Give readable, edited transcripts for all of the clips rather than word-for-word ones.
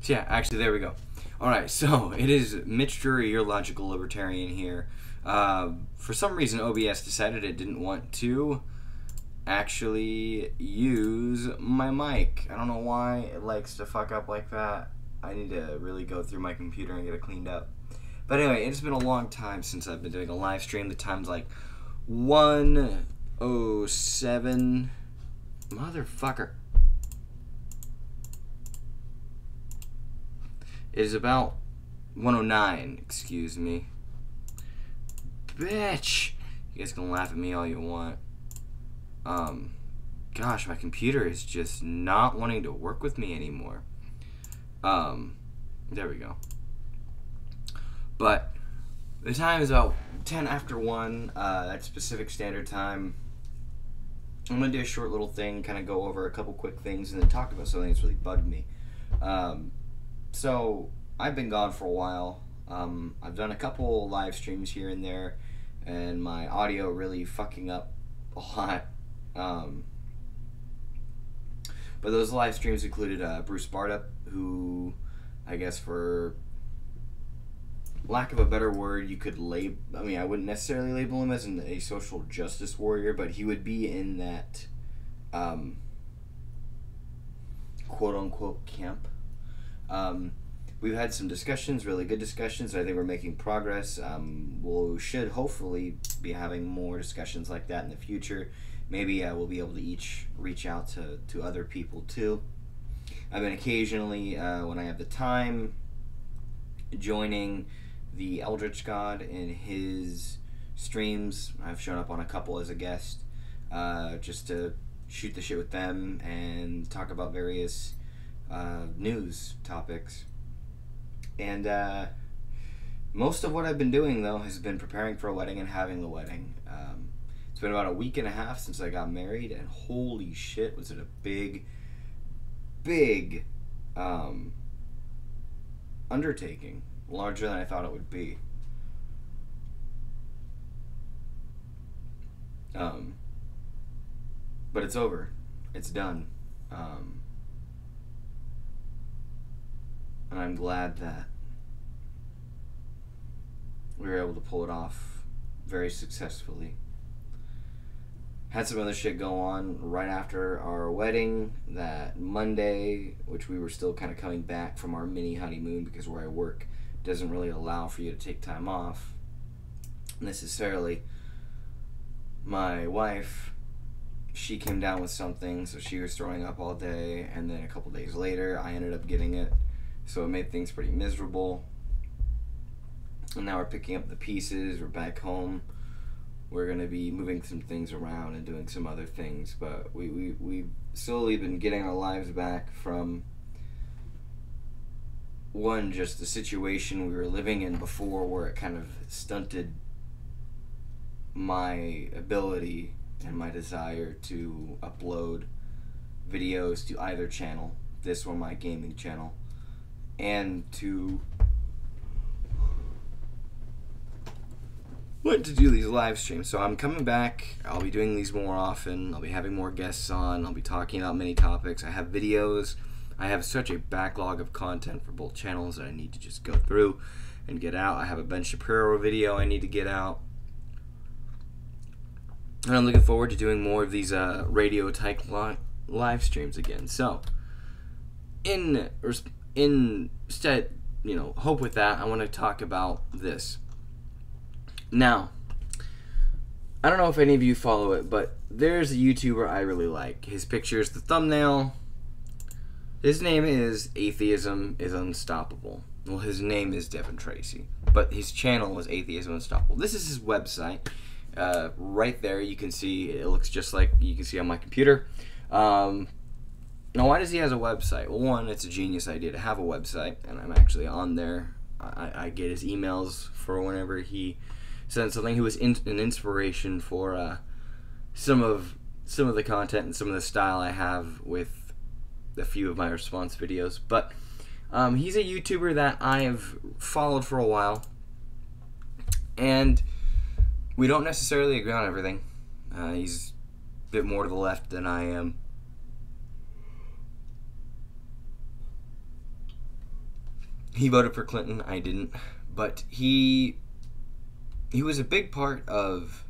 Yeah, actually, there we go. Alright, so it is Mitch Drury, your logical libertarian here. For some reason, OBS decided it didn't want to actually use my mic. I don't know why it likes to fuck up like that. I need to really go through my computer and get it cleaned up. But anyway, it's been a long time since I've been doing a live stream. The time's like 1:07. Motherfucker. It is about 1:09, excuse me. Bitch! You guys can laugh at me all you want. Gosh, my computer is just not wanting to work with me anymore. There we go. But the time is about 10 after 1, that's Pacific Standard Time. I'm going to do a short little thing, kind of go over a couple quick things, and then talk about something that's really bugged me. So, I've been gone for a while. I've done a couple live streams here and there, and my audio really fucking up a lot. But those live streams included Bruce Bartup, who, I guess for lack of a better word, you could label, I mean, I wouldn't necessarily label him as a social justice warrior, but he would be in that quote-unquote camp. We've had some discussions, really good discussions. I think we're making progress. We should hopefully be having more discussions like that in the future. Maybe we'll be able to each reach out to other people too. I've been occasionally, when I have the time, joining the Eldritch God in his streams. I've shown up on a couple as a guest, just to shoot the shit with them and talk about various news topics. And most of what I've been doing, though, has been preparing for a wedding and having a wedding. It's been about a week and a half since I got married, and holy shit, was it a big undertaking. Larger than I thought it would be. But it's over. It's done. And I'm glad that we were able to pull it off very successfully. Had some other shit go on right after our wedding that Monday, which we were still kind of coming back from our mini honeymoon because where I work doesn't really allow for you to take time off necessarily. My wife, she came down with something, so she was throwing up all day, and then a couple days later I ended up getting it, so it made things pretty miserable. And now we're picking up the pieces. We're back home. We're going to be moving some things around and doing some other things, but we've slowly been getting our lives back from one, just the situation we were living in before, where it kind of stunted my ability and my desire to upload videos to either channel, this or my gaming channel, and to do these live streams. So I'm coming back. I'll be doing these more often. I'll be having more guests on. I'll be talking about many topics. I have videos. I have such a backlog of content for both channels that I need to just go through and get out. I have a Ben Shapiro video I need to get out. And I'm looking forward to doing more of these radio type live streams again. So, instead, hope with that, I want to talk about this. Now, I don't know if any of you follow it, but there's a YouTuber I really like. His picture's the thumbnail. His name is Atheism is Unstoppable. Well, his name is Devin Tracy, but his channel is Atheism Unstoppable. This is his website. Right there, you can see, it looks just like you can see on my computer. Now, why does he have a website? Well, one, it's a genius idea to have a website, and I'm actually on there. I get his emails for whenever he sends something. He was an inspiration for some of the content and some of the style I have with a few of my response videos. But he's a YouTuber that I've followed for a while, and we don't necessarily agree on everything. He's a bit more to the left than I am. He voted for Clinton. I didn't, but he was a big part of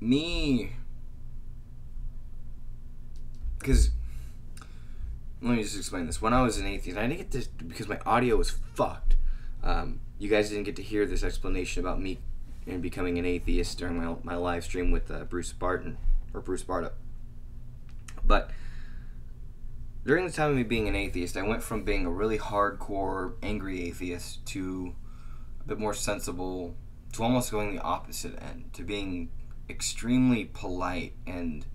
me. Because let me just explain this. When I was an atheist, I didn't get this because my audio was fucked. You guys didn't get to hear this explanation about me and becoming an atheist during my live stream with Bruce Sparta. But during the time of me being an atheist, I went from being a really hardcore, angry atheist to a bit more sensible, to almost going the opposite end, to being extremely polite and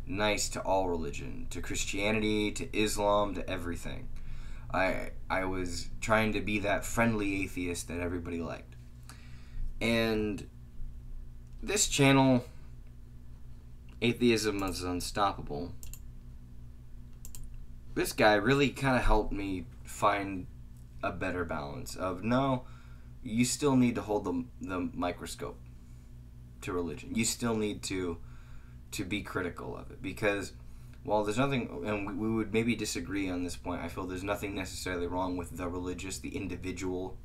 nice to all religion, to Christianity, to Islam, to everything. I was trying to be that friendly atheist that everybody liked. And this channel, Atheism is Unstoppable, this guy really kind of helped me find a better balance of, no, you still need to hold the microscope to religion. You still need to be critical of it, because while there's nothing, and we would maybe disagree on this point, I feel there's nothing necessarily wrong with the religious, the individual,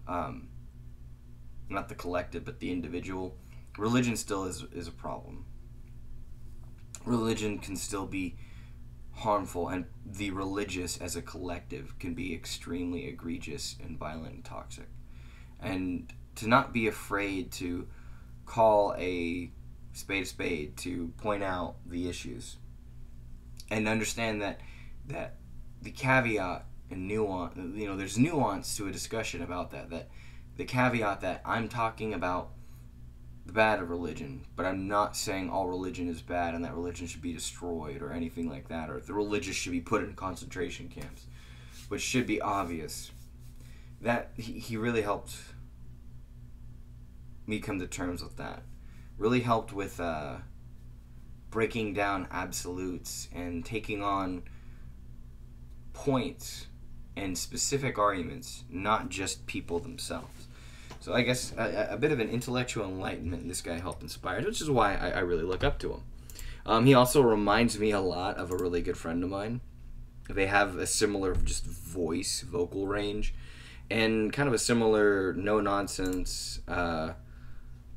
not the collective, but the individual. Religion still is a problem. Religion can still be harmful, and the religious as a collective can be extremely egregious and violent and toxic. And to not be afraid to call a spade, to point out the issues, and understand that the caveat and nuance, there's nuance to a discussion about that the caveat that I'm talking about the bad of religion, but I'm not saying all religion is bad and that religion should be destroyed or anything like that, or the religious should be put in concentration camps, which should be obvious. That he really helped me come to terms with that. Really helped with breaking down absolutes and taking on points and specific arguments, not just people themselves. So I guess a bit of an intellectual enlightenment this guy helped inspire, which is why I really look up to him. He also reminds me a lot of a really good friend of mine. They have a similar just vocal range, and kind of a similar no-nonsense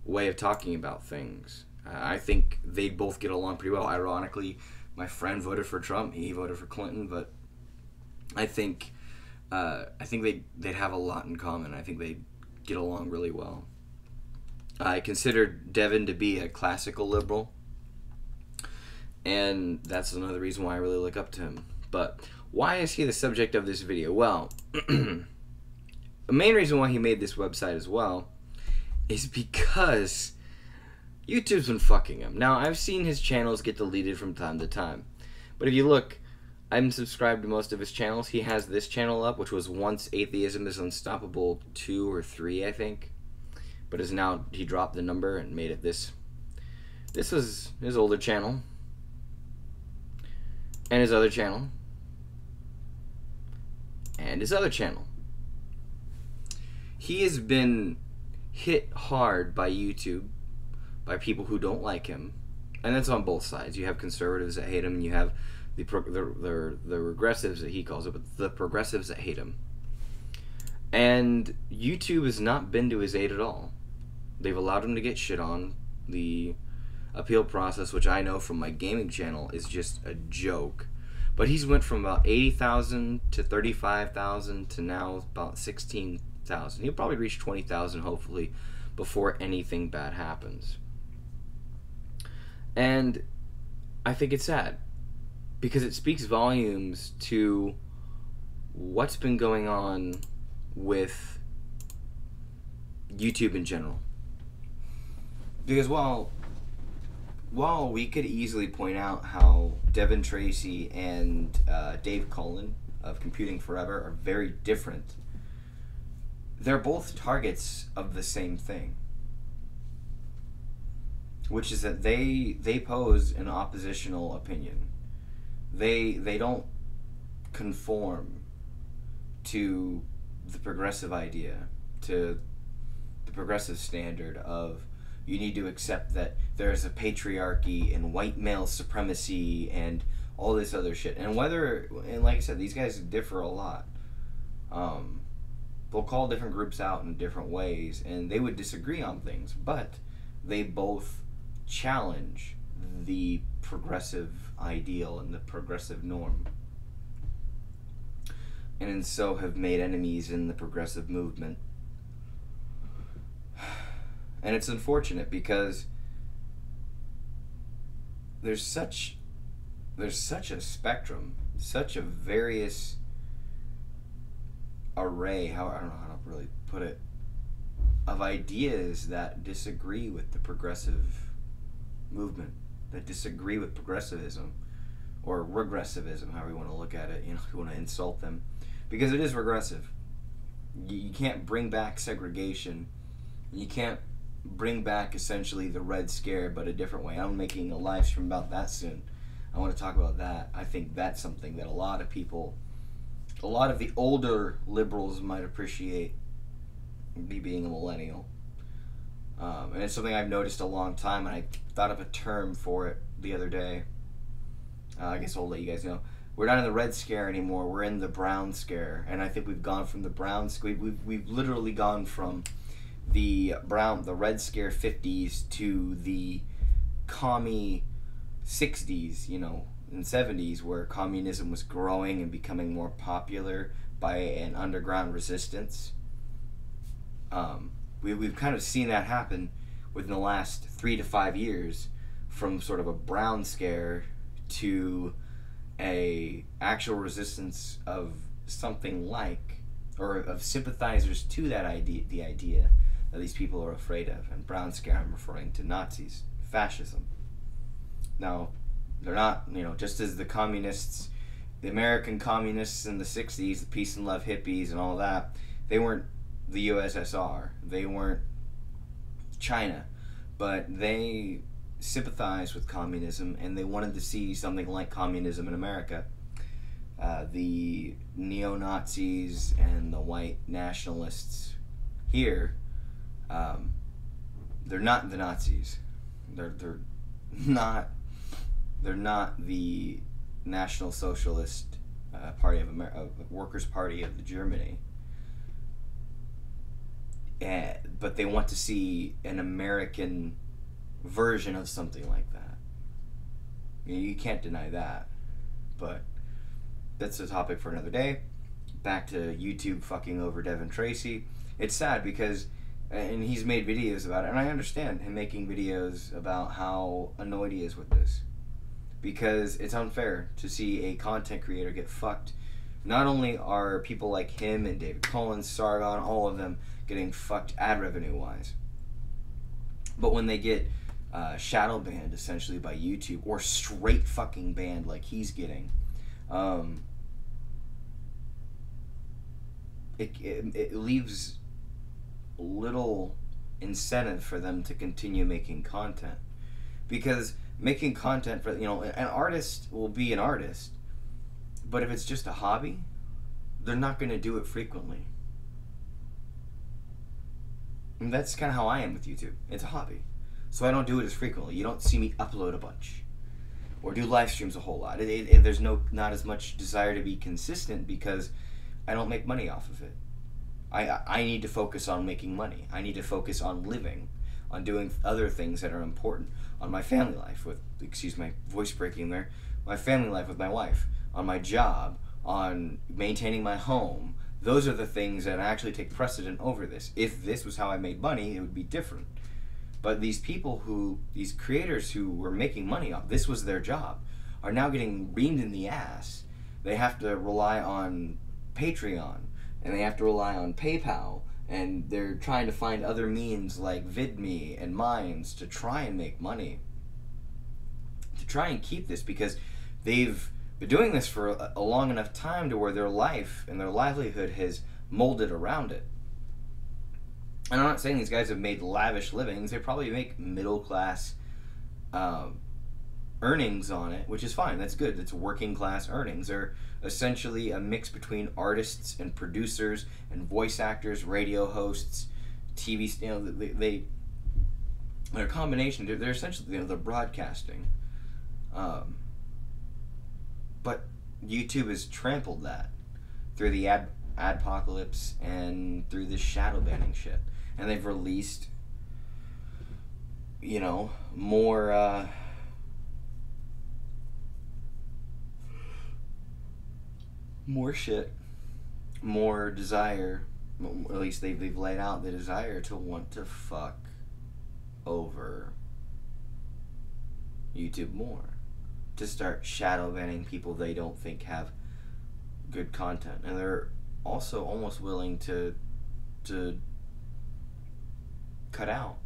way of talking about things. I think they both get along pretty well. Ironically, my friend voted for Trump, he voted for Clinton, but I think they'd have a lot in common. I think they get along really well. I consider Devin to be a classical liberal, and that's another reason why I really look up to him. But why is he the subject of this video? Well, the main reason why he made this website as well is because YouTube's been fucking him. Now, I've seen his channels get deleted from time to time, but if you look, I'm subscribed to most of his channels. He has this channel up, which was once Atheism is Unstoppable 2 or 3, I think, but is now, he dropped the number and made it this. This was his older channel, and his other channel, and his other channel. He has been hit hard by YouTube, by people who don't like him, and that's on both sides. You have conservatives that hate him, and you have the regressives that he calls it, but the progressives that hate him. And YouTube has not been to his aid at all. They've allowed him to get shit on. The appeal process, which I know from my gaming channel, is just a joke. But he's went from about 80,000 to 35,000 to now about 16,000. He'll probably reach 20,000 hopefully before anything bad happens. And I think it's sad, because it speaks volumes to what's been going on with YouTube in general. Because while we could easily point out how Devin Tracy and Dave Cullen of Computing Forever are very different, they're both targets of the same thing, which is that they pose an oppositional opinion. They don't conform to the progressive idea, to the progressive standard of you need to accept that there's a patriarchy and white male supremacy and all this other shit. And like I said, these guys differ a lot. They'll call different groups out in different ways, and they would disagree on things, but they both challenge the progressive ideal and the progressive norm, and so have made enemies in the progressive movement. And it's unfortunate because there's such a spectrum, such a various array, I don't know how to really put it, of ideas that disagree with the progressive movement, that disagree with progressivism, or regressivism, however you want to look at it, if you want to insult them, because it is regressive. You can't bring back segregation, you can't bring back essentially the Red Scare, but a different way. I'm making a live stream about that soon. I want to talk about that. I think that's something that a lot of people, a lot of the older liberals might appreciate, me being a millennial. And it's something I've noticed a long time, and I thought of a term for it the other day. I guess I'll let you guys know. We're not in the Red Scare anymore, we're in the Brown Scare. And I think we've gone from the Brown Scare, we've literally gone from the Red Scare 50s to the commie 60s, and 70s, where communism was growing and becoming more popular by an underground resistance. We've kind of seen that happen within the last 3 to 5 years, from sort of a Brown Scare to a actual resistance of something like, or of sympathizers to that idea, the idea that these people are afraid of. And Brown Scare, I'm referring to Nazis, fascism. Now, they're not, just as the communists, the American communists in the 60s, the peace and love hippies and all that, they weren't the USSR, they weren't China, but they sympathized with communism, and they wanted to see something like communism in America. The neo-Nazis and the white nationalists here, they're not the Nazis. They're not the National Socialist Party of America, Workers' Party of Germany. But they want to see an American version of something like that. You can't deny that. But that's a topic for another day. Back to YouTube fucking over Devin Tracy. It's sad because, and he's made videos about it, and I understand him making videos about how annoyed he is with this, because it's unfair to see a content creator get fucked. Not only are people like him and David Collins, Sargon, all of them getting fucked ad revenue wise, but when they get shadow banned essentially by YouTube, or straight fucking banned like he's getting, it leaves little incentive for them to continue making content. Because making content for, an artist will be an artist, but if it's just a hobby, they're not going to do it frequently. And that's kind of how I am with YouTube. It's a hobby, so I don't do it as frequently. You don't see me upload a bunch or do live streams a whole lot. There's not as much desire to be consistent because I don't make money off of it. I need to focus on making money. I need to focus on living, on doing other things that are important, on my family life with, excuse my voice breaking there, my family life with my wife, on my job, on maintaining my home. Those are the things that actually take precedent over this. If this was how I made money, it would be different. But these people these creators who were making money off, this was their job, are now getting reamed in the ass. They have to rely on Patreon, and they have to rely on PayPal, and they're trying to find other means like VidMe and Minds to try and make money, to try and keep this, because they've been doing this for a long enough time to where their life and their livelihood has molded around it. And I'm not saying these guys have made lavish livings. They probably make middle class earnings on it, which is fine. That's good. It's working class earnings. They're essentially a mix between artists and producers and voice actors, radio hosts, TV. They're a combination. They're essentially, they're broadcasting. But YouTube has trampled that through the adpocalypse and through this shadow banning shit. And they've released, you know, more shit, more desire. At least they've laid out the desire to want to fuck over YouTube more, to start shadow banning people they don't think have good content, and they're also almost willing to cut out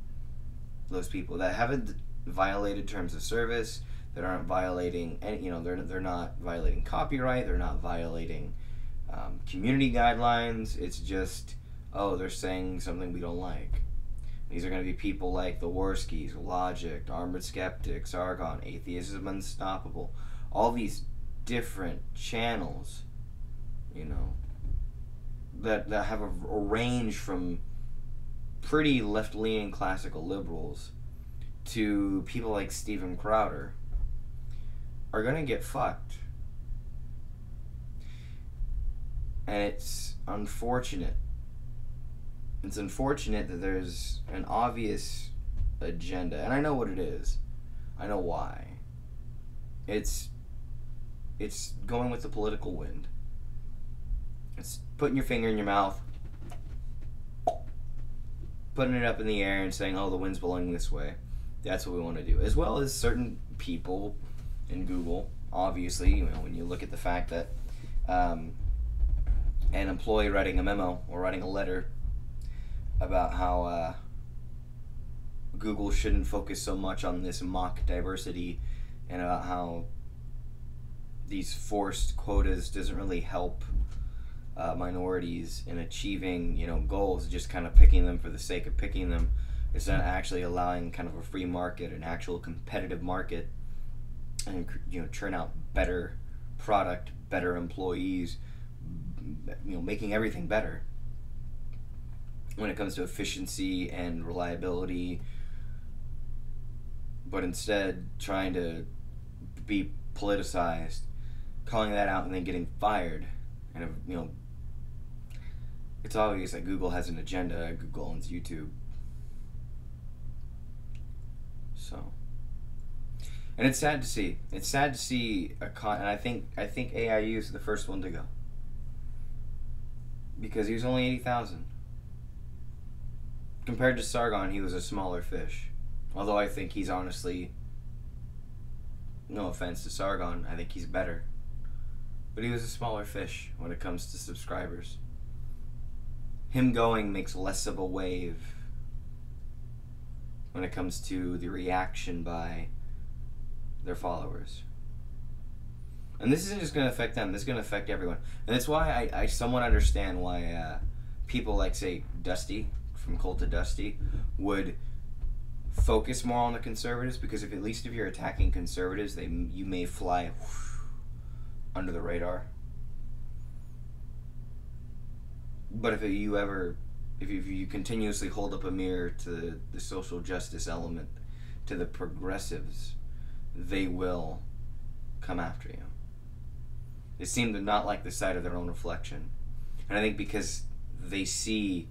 those people that haven't violated terms of service, that aren't violating any, you know, they're not violating copyright, they're not violating community guidelines. It's just, oh, they're saying something we don't like. These are going to be people like the Warskis, Logic, Armored Skeptics, Argon, Atheism Unstoppable, all these different channels, you know, that have a range from pretty left-leaning classical liberals to people like Steven Crowder, are going to get fucked. And it's unfortunate. It's unfortunate that there's an obvious agenda, and I know what it is. I know why. It's going with the political wind. It's putting your finger in your mouth, putting it up in the air and saying, oh, the wind's blowing this way. That's what we want to do. As well as certain people in Google, obviously, you know, when you look at the fact that an employee writing a memo or writing a letter about how Google shouldn't focus so much on this mock diversity, and about how these forced quotas doesn't really help minorities in achieving, you know, goals, just kind of picking them for the sake of picking them. It's not actually allowing kind of a free market, an actual competitive market, and, you know, churn out better product, better employees, you know, making everything better when it comes to efficiency and reliability, but instead trying to be politicized, calling that out and then getting fired. And, you know, it's obvious that Google has an agenda. Google owns YouTube. So, and it's sad to see. It's sad to see and I think AIU is the first one to go, because he was only 80,000. Compared to Sargon, he was a smaller fish. Although I think he's honestly, no offense to Sargon, I think he's better. But he was a smaller fish when it comes to subscribers. Him going makes less of a wave when it comes to the reaction by their followers. And this isn't just going to affect them, this is going to affect everyone. And that's why I somewhat understand why people like, say, Dusty, from Cult of Dusty, would focus more on the conservatives, because if, at least if you're attacking conservatives, you may fly under the radar. But if you continuously hold up a mirror to the social justice element, to the progressives, they will come after you. They seem to not like the sight of their own reflection. And I think because they see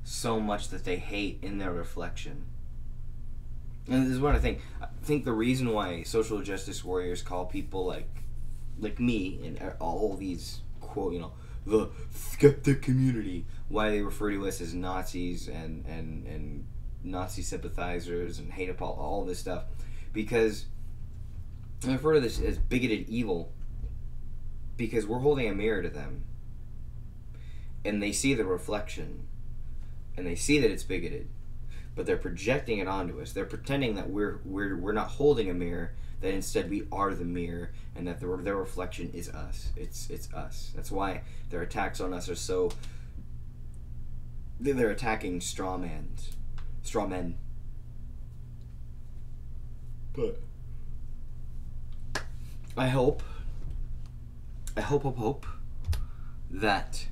so much that they hate in their reflection. And this is what I think. I think the reason why social justice warriors call people like me and all these, quote, you know, the skeptic community, why they refer to us as Nazis and Nazi sympathizers and hate all this stuff, because I refer to this as bigoted evil, because we're holding a mirror to them and they see the reflection and they see that it's bigoted, but they're projecting it onto us. They're pretending that we're not holding a mirror, that instead we are the mirror, and that their reflection is us. It's us. That's why their attacks on us are so... They're attacking straw men. But I hope that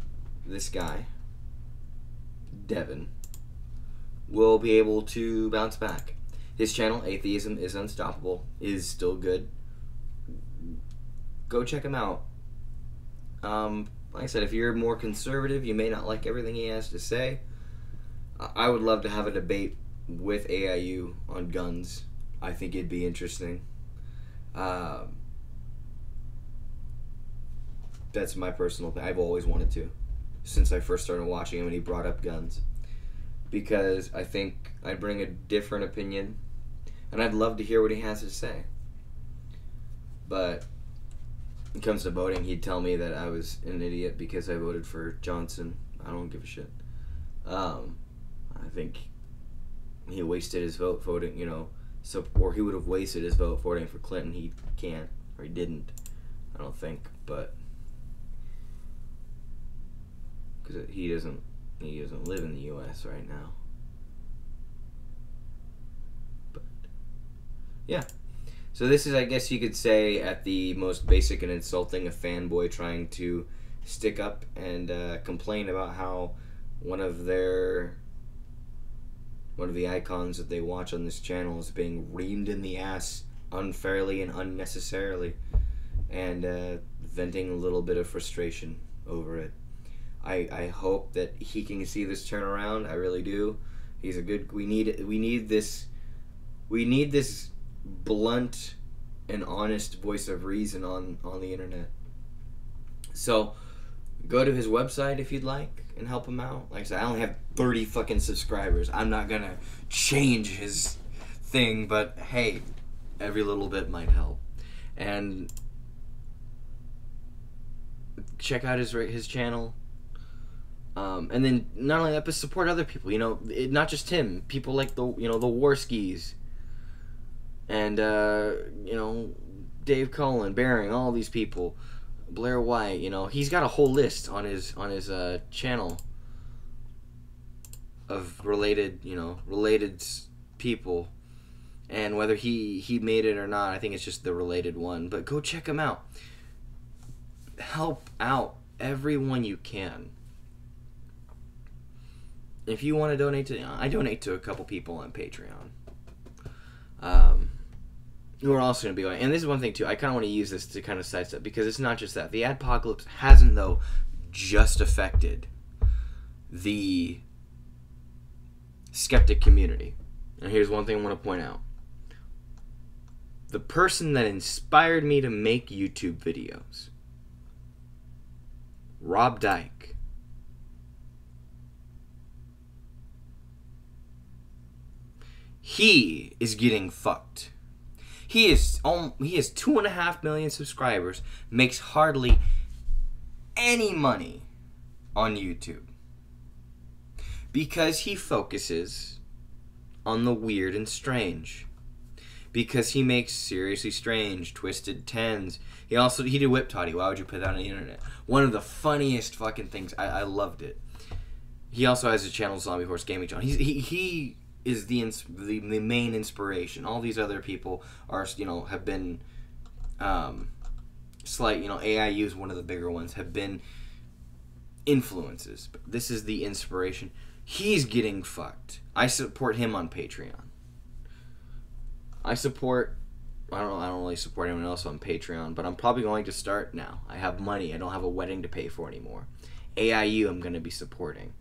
this guy, Devin, will be able to bounce back. His channel, Atheism is Unstoppable, is still good. Go check him out. Like I said, if you're more conservative, you may not like everything he has to say. I would love to have a debate with AIU on guns. I think it'd be interesting. That's my personal thing. I've always wanted to, since I first started watching him and he brought up guns. Because I think I'd bring a different opinion, and I'd love to hear what he has to say. But when it comes to voting, he'd tell me that I was an idiot because I voted for Johnson. I don't give a shit. I think he wasted his vote voting, or he would have wasted his vote voting for Clinton. He can't, or he didn't. I don't think, but because he doesn't live in the U.S. right now. But yeah. So this is, I guess you could say, at the most basic and insulting, a fanboy trying to stick up and complain about how one of the icons that they watch on this channel is being reamed in the ass unfairly and unnecessarily, and venting a little bit of frustration over it. I hope that he can see this turn around. I really do. He's a good. We need this blunt and honest voice of reason on the internet. So go to his website if you'd like and help him out. Like I said, I only have 30 fucking subscribers. I'm not gonna change his thing, but hey, every little bit might help. And check out his channel. And then not only that, but support other people. Not just him. People like the Warskis, and Dave Cullen, Baring, all these people, Blair White. He's got a whole list on his channel of related people, and whether he made it or not, I think it's just the related one. But go check him out. Help out everyone you can. If you want to donate I donate to a couple people on Patreon, who are also going to be going. And this is one thing too. I kind of want to use this to kind of sidestep, because it's not just that. The adpocalypse hasn't, though, just affected the skeptic community. And here's one thing I want to point out: the person that inspired me to make YouTube videos, Rob Dyke. He is getting fucked. He has 2.5 million subscribers, makes hardly any money on YouTube, because he focuses on the weird and strange. Because he makes seriously strange, twisted tens. He did Whip Toddy. Why would you put that on the internet? One of the funniest fucking things. I loved it. He also has a channel, Zombie Horse Gaming Channel. He is the main inspiration. All these other people are, have been slight, AIU is one of the bigger ones, have been influences. But this is the inspiration. He's getting fucked. I support him on Patreon. I don't really support anyone else on Patreon, but I'm probably going to start now. I have money. I don't have a wedding to pay for anymore. AIU I'm going to be supporting.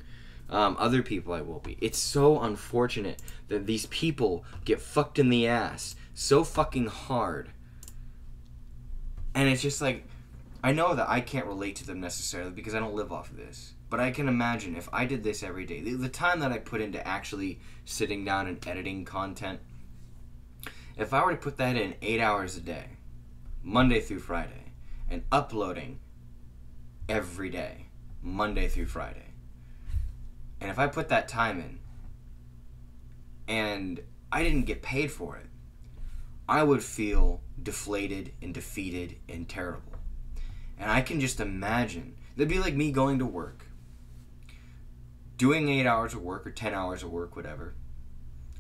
Other people I will be. It's so unfortunate that these people get fucked in the ass so fucking hard. And it's just like, I know that I can't relate to them necessarily because I don't live off of this. But I can imagine if I did this every day, the time that I put into actually sitting down and editing content, if I were to put that in 8 hours a day, Monday through Friday, and uploading every day, Monday through Friday, and if I put that time in, and I didn't get paid for it, I would feel deflated and defeated and terrible. And I can just imagine, that'd be like me going to work, doing 8 hours of work or 10 hours of work, whatever,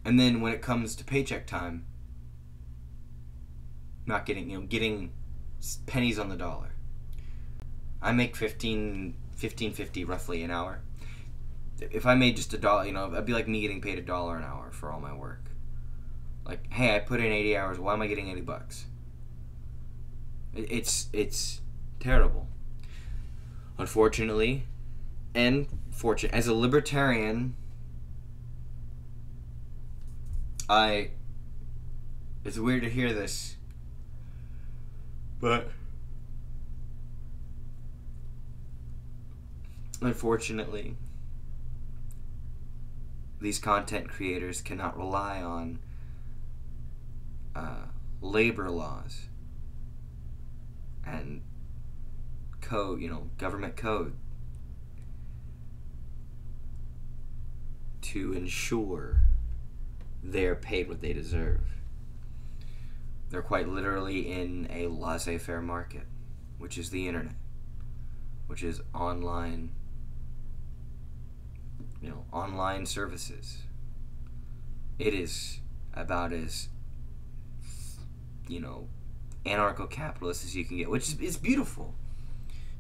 and then when it comes to paycheck time, not getting pennies on the dollar. I make $15.50 roughly an hour. If I made just $1, I'd be like me getting paid $1 an hour for all my work. Like, hey, I put in 80 hours. Why am I getting $80? It's terrible. Unfortunately, and as a libertarian, it's weird to hear this, but unfortunately, these content creators cannot rely on labor laws and code, government code to ensure they're paid what they deserve. They're quite literally in a laissez-faire market, which is the internet, which is online, online services. It is about as, anarcho-capitalist as you can get, which is beautiful.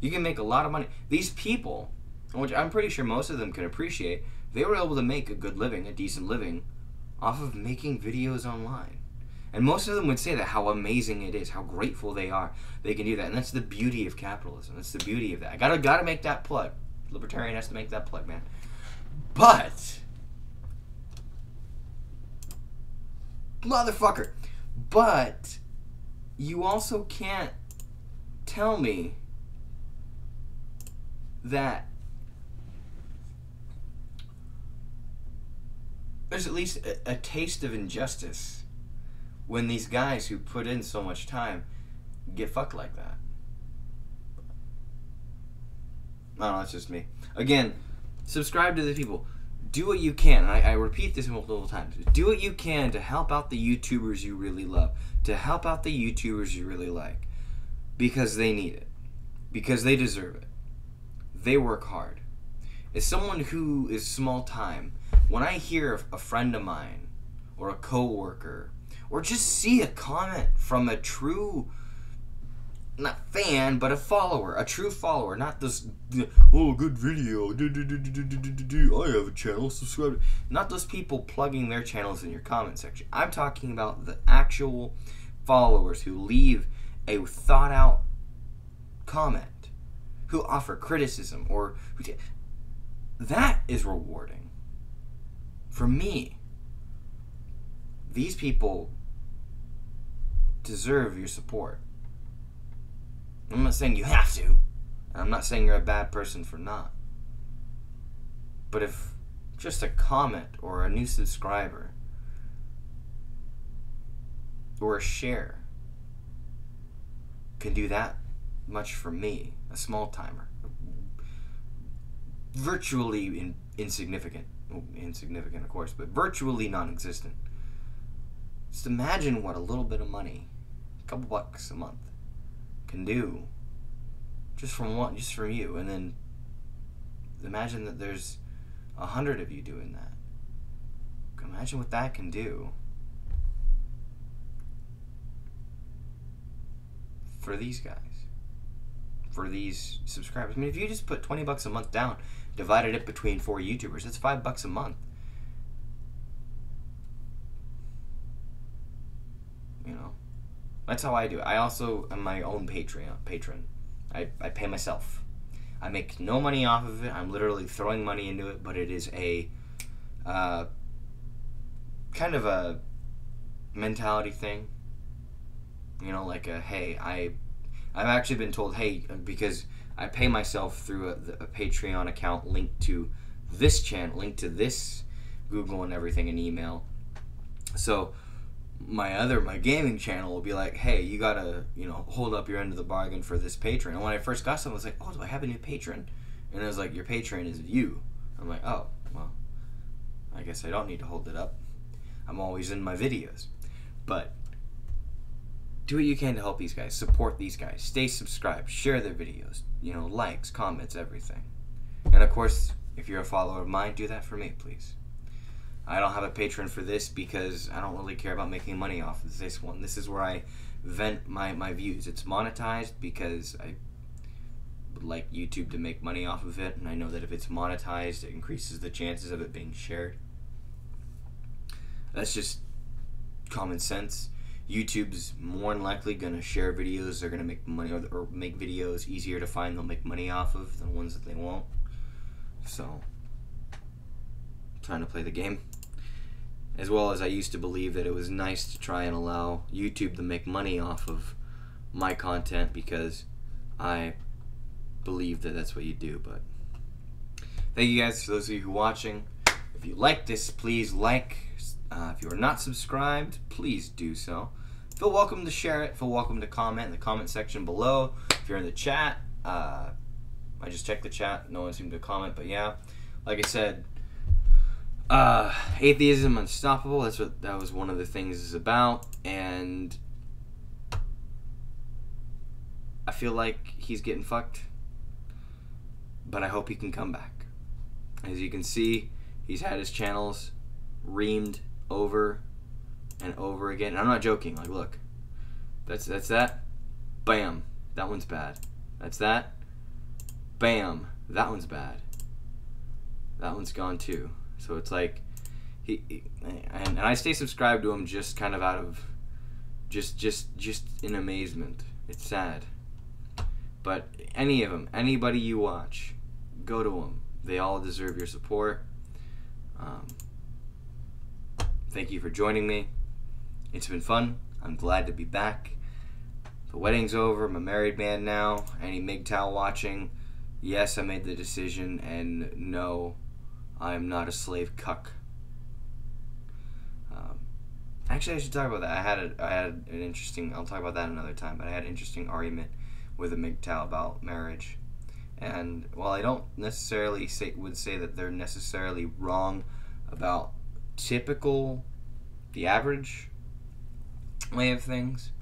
You can make a lot of money. These people, which I'm pretty sure most of them can appreciate, they were able to make a good living, a decent living, off of making videos online. And most of them would say that, how amazing it is, how grateful they are they can do that. And that's the beauty of capitalism. That's the beauty of that. I gotta make that plug. Libertarian has to make that plug, man. But, motherfucker, but you also can't tell me that there's at least a taste of injustice when these guys who put in so much time get fucked like that. I don't know, it's just me. Again, subscribe to the people. Do what you can. I repeat this multiple times. Do what you can to help out the YouTubers you really love. To help out the YouTubers you really like. Because they need it. Because they deserve it. They work hard. As someone who is small time, when I hear a friend of mine or a coworker or just see a comment from a true, not fan, but a follower, a true follower, not this, oh, good video, I have a channel, subscribe. Not those people plugging their channels in your comment section. I'm talking about the actual followers who leave a thought out comment, who offer criticism, or that is rewarding. For me, these people deserve your support. I'm not saying you have to. I'm not saying you're a bad person for not. But if just a comment or a new subscriber or a share can do that much for me, a small timer, virtually insignificant, of course, but virtually non-existent. Just imagine what a little bit of money, a couple bucks a month, can do just from you, and then imagine that there's 100 of you doing that. Imagine what that can do for these guys, for these subscribers. I mean, if you just put 20 bucks a month down, divided it between 4 YouTubers, that's $5 a month. That's how I do it. I also am my own patron. I pay myself. I make no money off of it. I'm literally throwing money into it, but it is a kind of a mentality thing. Like hey, I've actually been told, hey, because I pay myself through a Patreon account linked to this channel, linked to this Google and everything, and email. So my gaming channel will be like, hey, you gotta hold up your end of the bargain for this patron. And when I first got someone, I was like, oh, do I have a new patron? And it was like, your patron is you. I'm like, oh, well, I guess I don't need to hold it up. I'm always in my videos. But do what you can to help these guys, support these guys, stay subscribed, share their videos, likes, comments, everything. And of course, if you're a follower of mine, do that for me, please. I don't have a patron for this because I don't really care about making money off of this one. This is where I vent my views. It's monetized because I would like YouTube to make money off of it, and I know that if it's monetized, it increases the chances of it being shared. That's just common sense. YouTube's more than likely going to share videos they're going to make money, or make videos easier to find they'll make money off of than ones that they won't. So, trying to play the game. As well as I used to believe that it was nice to try and allow YouTube to make money off of my content because I believe that that's what you do. But thank you guys, for those of you who are watching. If you like this, please like. If you are not subscribed, please do so. Feel welcome to share it. Feel welcome to comment in the comment section below. If you're in the chat, I just checked the chat. No one seemed to comment, but yeah. Like I said, Atheism Unstoppable. That was one of the things it's about, and I feel like he's getting fucked, but I hope he can come back. As you can see, he's had his channels reamed over and over again. And I'm not joking. Like, look, that's that. Bam, that one's bad. That's that. Bam, that one's bad. That one's gone too. So it's like and I stay subscribed to him just kind of out of just in amazement. It's sad. But any of them, anybody you watch, go to them. They all deserve your support. Thank you for joining me. It's been fun. I'm glad to be back. The wedding's over. I'm a married man now. Any MGTOW watching, yes, I made the decision, and no, I'm not a slave cuck. Actually, I should talk about that. I had an interesting, I'll talk about that another time, but I had an interesting argument with a MGTOW about marriage. And while I don't necessarily would say that they're necessarily wrong about the average way of things,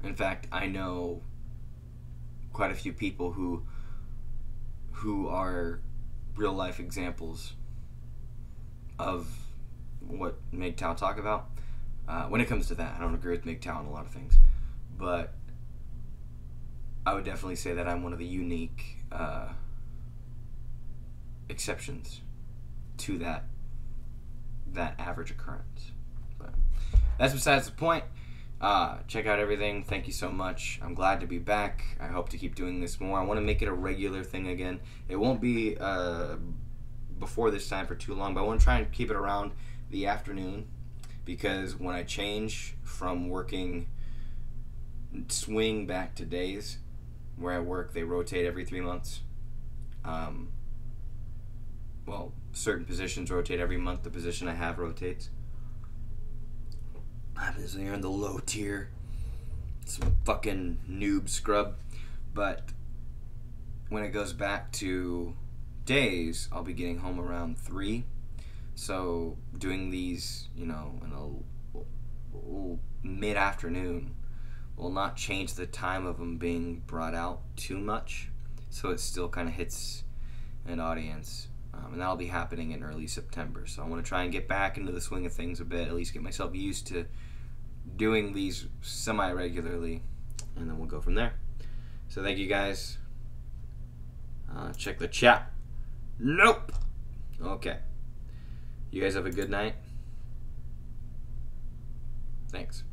in fact, I know quite a few people who are real life examples of what MGTOW talk about. When it comes to that, I don't agree with MGTOW on a lot of things, but I would definitely say that I'm one of the unique exceptions to that average occurrence. But that's besides the point. Check out everything. Thank you so much. I'm glad to be back. I hope to keep doing this more. I want to make it a regular thing again. It won't be before this time for too long, but I want to try and keep it around the afternoon, because when I change from working swing back to days where I work, they rotate every 3 months. Well, certain positions rotate every month. The position I have rotates. Obviously, you're in the low tier. Some fucking noob scrub. But when it goes back to days, I'll be getting home around 3. So doing these, in a mid-afternoon will not change the time of them being brought out too much. So it still kind of hits an audience. And that'll be happening in early September. So I want to try and get back into the swing of things a bit, at least get myself used to doing these semi-regularly, and then we'll go from there. So thank you guys. Check the chat. Nope. Okay. You guys have a good night. Thanks.